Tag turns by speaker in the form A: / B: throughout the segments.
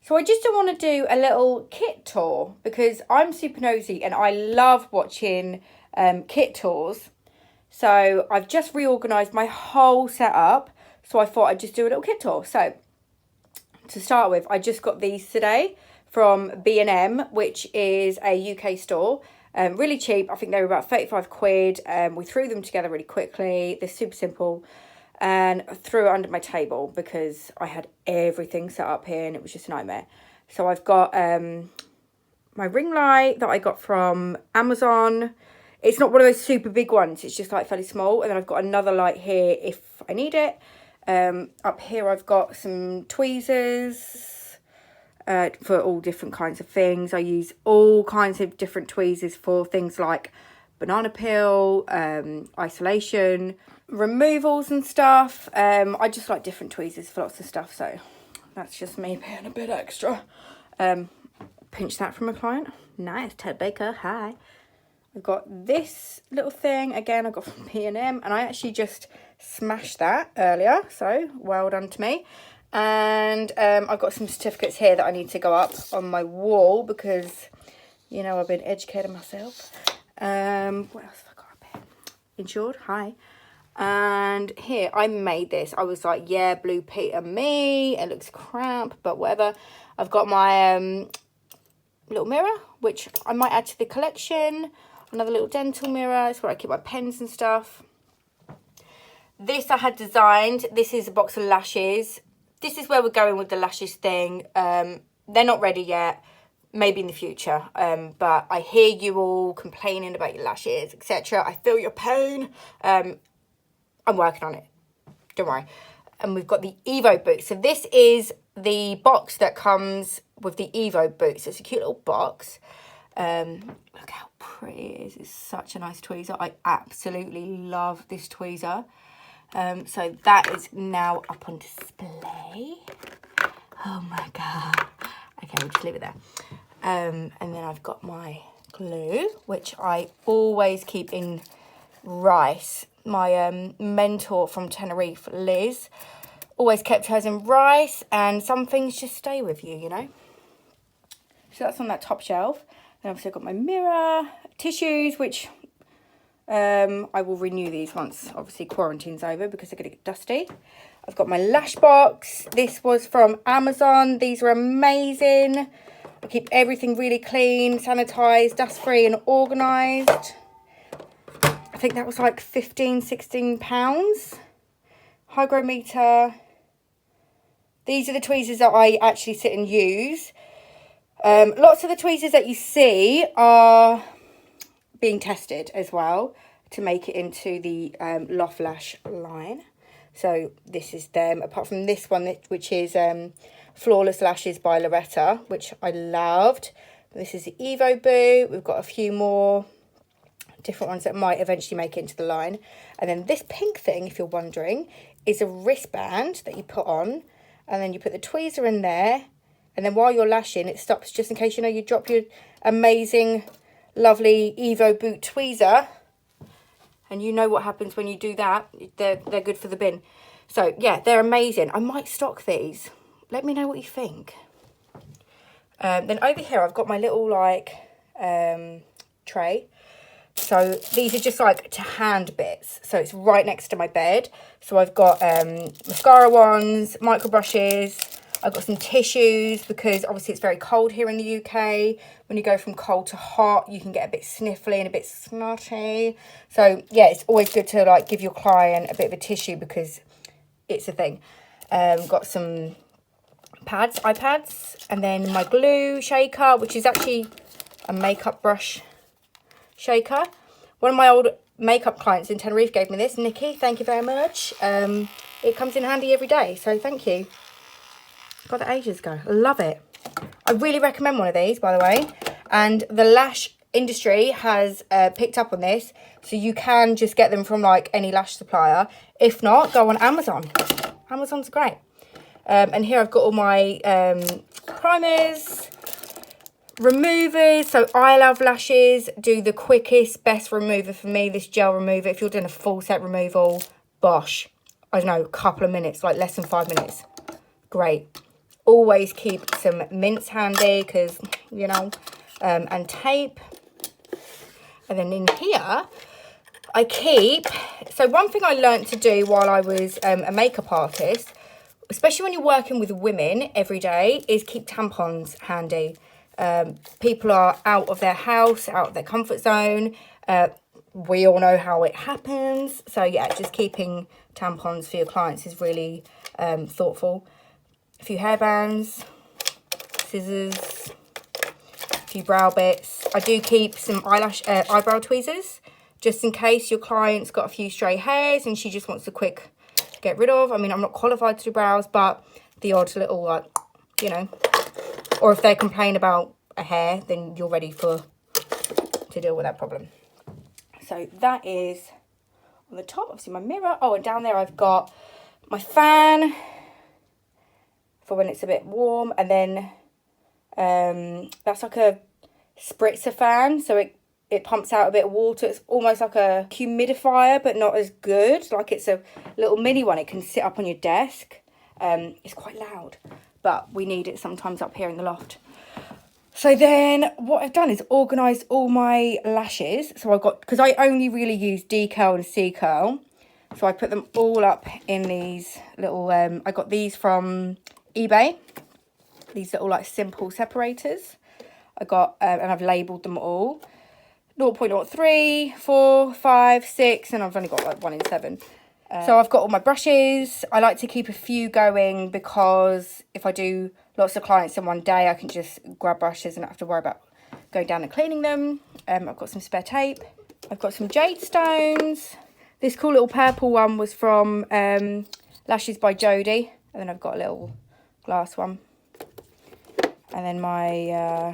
A: So I just want to do a little kit tour because I'm super nosy and I love watching kit tours. So I've just reorganised my whole setup. So I thought I'd just do a little kit tour. So to start with, I just got these today from B&M, which is a UK store. Really cheap. I think they were about 35 quid. We threw them together really quickly. They're super simple. And I threw it under my table because I had everything set up here and it was just a nightmare. So I've got my ring light that I got from Amazon. It's not one of those super big ones. It's just like fairly small. And then I've got another light here if I need it. Up here I've got some tweezers for all different kinds of things. I use all kinds of different tweezers for things like banana peel, isolation, removals and stuff. I just like different tweezers for lots of stuff, so that's just me paying a bit extra. Pinch that from a client. Nice, Ted Baker, hi. I've got this little thing, again I got from P&M, and I actually just smashed that earlier, so well done to me. And I've got some certificates here that I need to go up on my wall because, you know, I've been educator myself. What else have I got up here? Insured, hi. And here, I made this. I was like, yeah, Blue Peter me. It looks crap, but whatever. I've got my little mirror, which I might add to the collection. Another little dental mirror. It's where I keep my pens and stuff. This I had designed. This is a box of lashes. This is where we're going with the lashes thing. They're not ready yet. Maybe in the future, but I hear you all complaining about your lashes, etc. I feel your pain. I'm working on it, don't worry. And we've got the Evo boots. So this is the box that comes with the Evo boots. It's a cute little box. Look how pretty it is. It's such a nice tweezer. I absolutely love this tweezer. So that is now up on display. Oh my God. Okay, we'll just leave it there. And then I've got my glue, which I always keep in rice. My mentor from Tenerife, Liz, always kept hers in rice, and some things just stay with you, you know. So that's on that top shelf. Then I've also got my mirror, tissues, which I will renew these once, obviously, quarantine's over because they're going to get dusty. I've got my lash box. This was from Amazon. These are amazing. I keep everything really clean, sanitised, dust-free and organised. I think that was like £15-16. Hygrometer. These are the tweezers that I actually sit and use. Lots of the tweezers that you see are being tested as well to make it into the Loft Lash line. So this is them, apart from this one, which is Flawless Lashes by Loretta, which I loved. This is the Evo boot. We've got a few more different ones that might eventually make it into the line. And then this pink thing, if you're wondering, is a wristband that you put on. And then you put the tweezer in there. And then while you're lashing, it stops just in case, you know, you drop your amazing, lovely Evo boot tweezer. And you know what happens when you do that. They're good for the bin. So, yeah, they're amazing. I might stock these. Let me know what you think. Then over here, I've got my little, like, tray. So these are just, like, to hand bits. So it's right next to my bed. So I've got mascara wands, micro brushes. I've got some tissues because, obviously, it's very cold here in the UK. When you go from cold to hot, you can get a bit sniffly and a bit snotty. So, yeah, it's always good to, like, give your client a bit of a tissue because it's a thing. Got some iPads, and then my glue shaker, which is actually a makeup brush shaker. One of my old makeup clients in Tenerife gave me this. Nikki, thank you very much. It comes in handy every day, so thank you. Got it ages ago. Love it. I really recommend one of these, by the way. And the lash industry has picked up on this, so you can just get them from like any lash supplier. If not, go on Amazon. Amazon's great. And here I've got all my primers, removers. So I Love Lashes do the quickest, best remover for me, this gel remover. If you're doing a full set removal, bosh. I don't know, a couple of minutes, like less than 5 minutes. Great. Always keep some mints handy because, you know, and tape. And then in here, I keep, so one thing I learned to do while I was a makeup artist, especially when you're working with women every day, is keep tampons handy. People are out of their house, out of their comfort zone. We all know how it happens. So yeah, just keeping tampons for your clients is really thoughtful. A few hairbands, scissors, a few brow bits. I do keep some eyebrow tweezers, just in case your client's got a few stray hairs and she just wants to quick get rid of. I mean, I'm not qualified to do brows, but the odd little, like, you know, or if they complain about a hair, then you're ready to deal with that problem. So that is on the top, obviously my mirror. Oh, and down there I've got my fan for when it's a bit warm. And then that's like a spritzer fan. So it pumps out a bit of water. It's almost like a humidifier, but not as good. Like it's a little mini one. It can sit up on your desk. It's quite loud, but we need it sometimes up here in the loft. So then what I've done is organised all my lashes. So I've got, because I only really use D-curl and C-curl. So I put them all up in these little, I got these from eBay. These little like simple separators. I got, and I've labelled them all. 0.03, 4, 5, 6, and I've only got like 1 in 7. So I've got all my brushes. I like to keep a few going because if I do lots of clients in one day, I can just grab brushes and not have to worry about going down and cleaning them. I've got some spare tape. I've got some jade stones. This cool little purple one was from Lashes by Jodie. And then I've got a little glass one. And then my,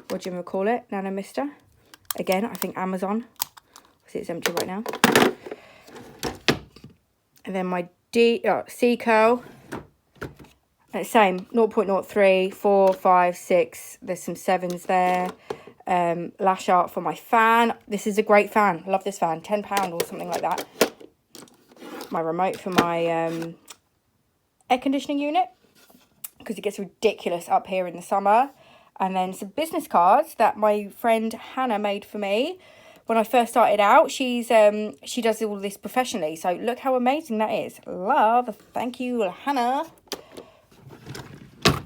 A: what do you call it? Nano Mister. Again, I think Amazon. See, it's empty right now. And then my C-curl. Same, 0.03, 4, 5, 6. There's some 7s there. Lash art for my fan. This is a great fan. Love this fan. £10 or something like that. My remote for my air conditioning unit, because it gets ridiculous up here in the summer. And then some business cards that my friend Hannah made for me when I first started out. She does all this professionally. So look how amazing that is. Love. Thank you, Hannah.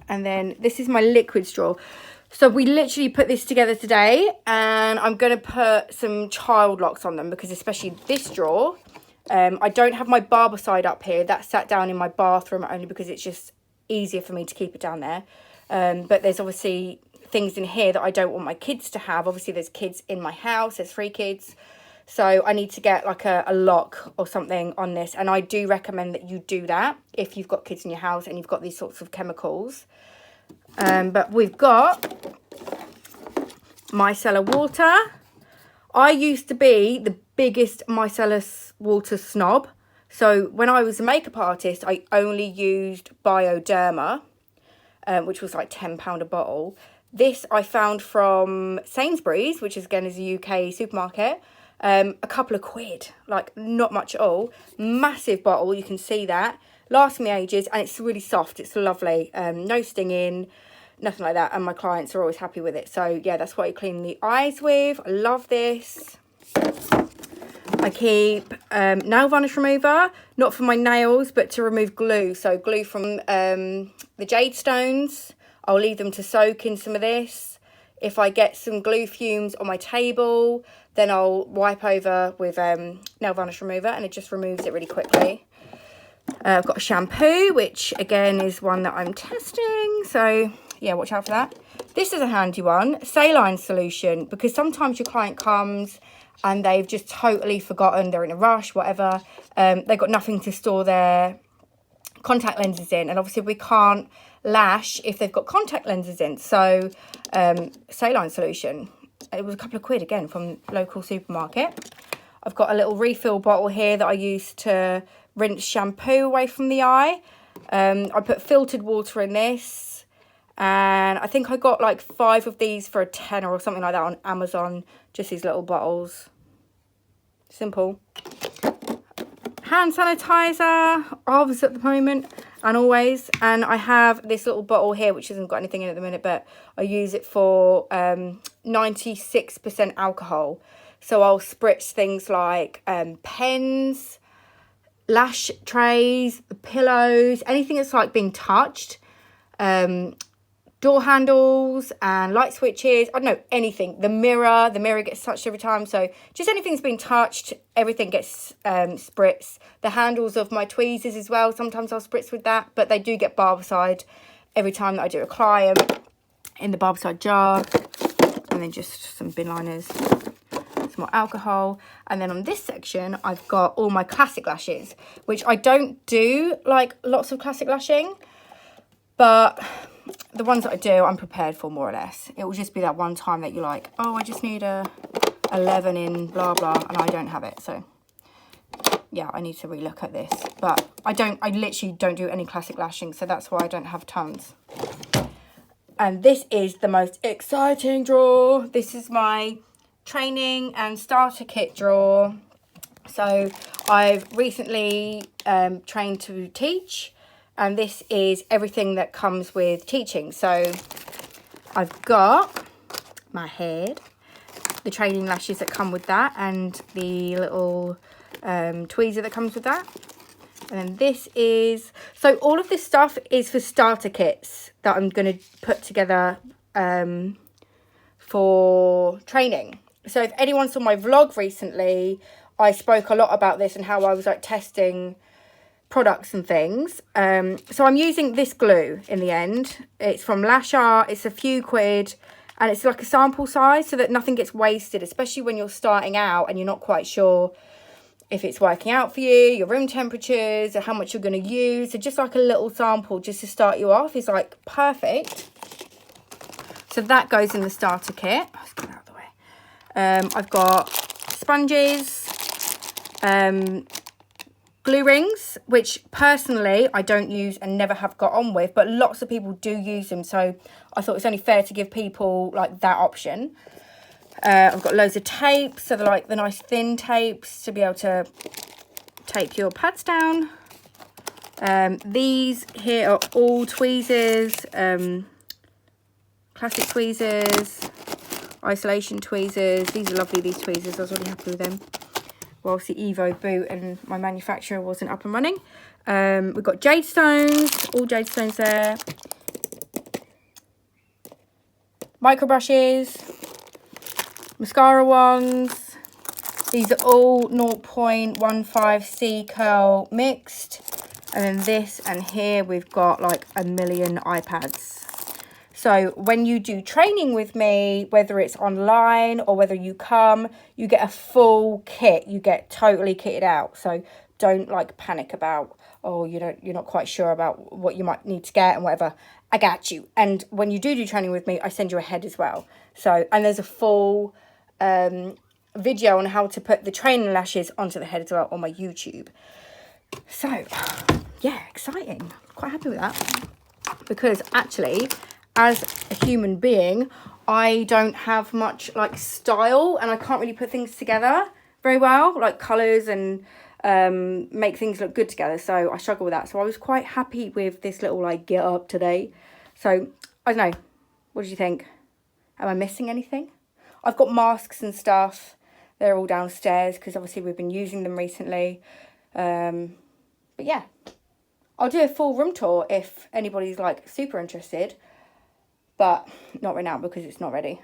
A: And then this is my liquid straw. So we literally put this together today, and I'm going to put some child locks on them, because especially this straw, I don't have my Barbicide up here. That's sat down in my bathroom only because it's just easier for me to keep it down there. But there's obviously things in here that I don't want my kids to have. Obviously there's kids in my house. There's 3 kids. So I need to get like a lock or something on this. And I do recommend that you do that if you've got kids in your house and you've got these sorts of chemicals. But we've got micellar water. I used to be the biggest micellar water snob. So when I was a makeup artist, I only used Bioderma, which was like £10 a bottle. This I found from Sainsbury's, which is, again, is a UK supermarket. A couple of quid, like not much at all. Massive bottle, you can see that. Lasts me ages, and it's really soft. It's lovely. No stinging, nothing like that. And my clients are always happy with it. So yeah, that's what you clean the eyes with. I love this. I keep nail varnish remover, not for my nails, but to remove glue. So glue from the jade stones. I'll leave them to soak in some of this. If I get some glue fumes on my table, then I'll wipe over with nail varnish remover, and it just removes it really quickly. I've got a shampoo, which again is one that I'm testing. So yeah, watch out for that. This is a handy one, saline solution, because sometimes your client comes and they've just totally forgotten, they're in a rush, whatever. They've got nothing to store their contact lenses in, and obviously we can't lash if they've got contact lenses in. So saline solution, it was a couple of quid, again, from local supermarket. I've got a little refill bottle here that I use to rinse shampoo away from the eye. I put filtered water in this, and I think I got like 5 of these for a tenner or something like that on Amazon. Just these little bottles. Simple. Hand sanitizer, obviously at the moment. and always. And I have this little bottle here which hasn't got anything in it at the minute, but I use it for 96% alcohol. So I'll spritz things like pens, lash trays, pillows, anything that's like being touched, door handles and light switches, I don't know, anything. The mirror gets touched every time. So just anything's been touched, everything gets spritzed. The handles of my tweezers as well, sometimes I'll spritz with that, but they do get barbicide every time that I do a client in the barbicide jar. And then just some bin liners, some more alcohol. And then on this section, I've got all my classic lashes, which I don't do like lots of classic lashing, but the ones that I do, I'm prepared for more or less. It will just be that one time that you're like, oh, I just need a 11 in blah, blah, and I don't have it. So yeah, I need to relook at this, but I literally don't do any classic lashing. So that's why I don't have tons. And this is the most exciting drawer. This is my training and starter kit drawer. So I've recently trained to teach, and this is everything that comes with teaching. So I've got my head, the training lashes that come with that, and the little tweezer that comes with that. And then this is, so all of this stuff is for starter kits that I'm going to put together for training. So if anyone saw my vlog recently, I spoke a lot about this and how I was like testing products and things. So I'm using this glue in the end. It's from Lash. It's a few quid and it's like a sample size so that nothing gets wasted, especially when you're starting out and you're not quite sure if it's working out for you, your room temperatures, or how much you're going to use. So just like a little sample just to start you off is like perfect. So that goes in the starter kit. Let's get out of the way. I've got sponges, glue rings, which personally I don't use and never have got on with, but lots of people do use them. So I thought it's only fair to give people like that option. I've got loads of tapes, so they're like the nice thin tapes to be able to tape your pads down. These here are all tweezers, classic tweezers, isolation tweezers. These are lovely, these tweezers. I was really happy with them. Whilst the Evo boot and my manufacturer wasn't up and running. We've got jade stones, all jade stones there. Micro brushes. Mascara wands. These are all 0.15C curl mixed. And then this and here we've got like a million iPads. So when you do training with me, whether it's online or whether you come, you get a full kit. You get totally kitted out. So don't like panic about, oh, you're not quite sure about what you might need to get and whatever. I got you. And when you do training with me, I send you a head as well. So, and there's a full video on how to put the training lashes onto the head as well on my YouTube. So yeah, exciting. Quite happy with that, because actually as a human being I don't have much like style and I can't really put things together very well, like colours and make things look good together. So I struggle with that. So I was quite happy with this little like get up today. So I don't know, what do you think? Am I missing anything? I've got masks and stuff. They're all downstairs because obviously we've been using them recently. But yeah, I'll do a full room tour if anybody's like super interested. But not right now because it's not ready.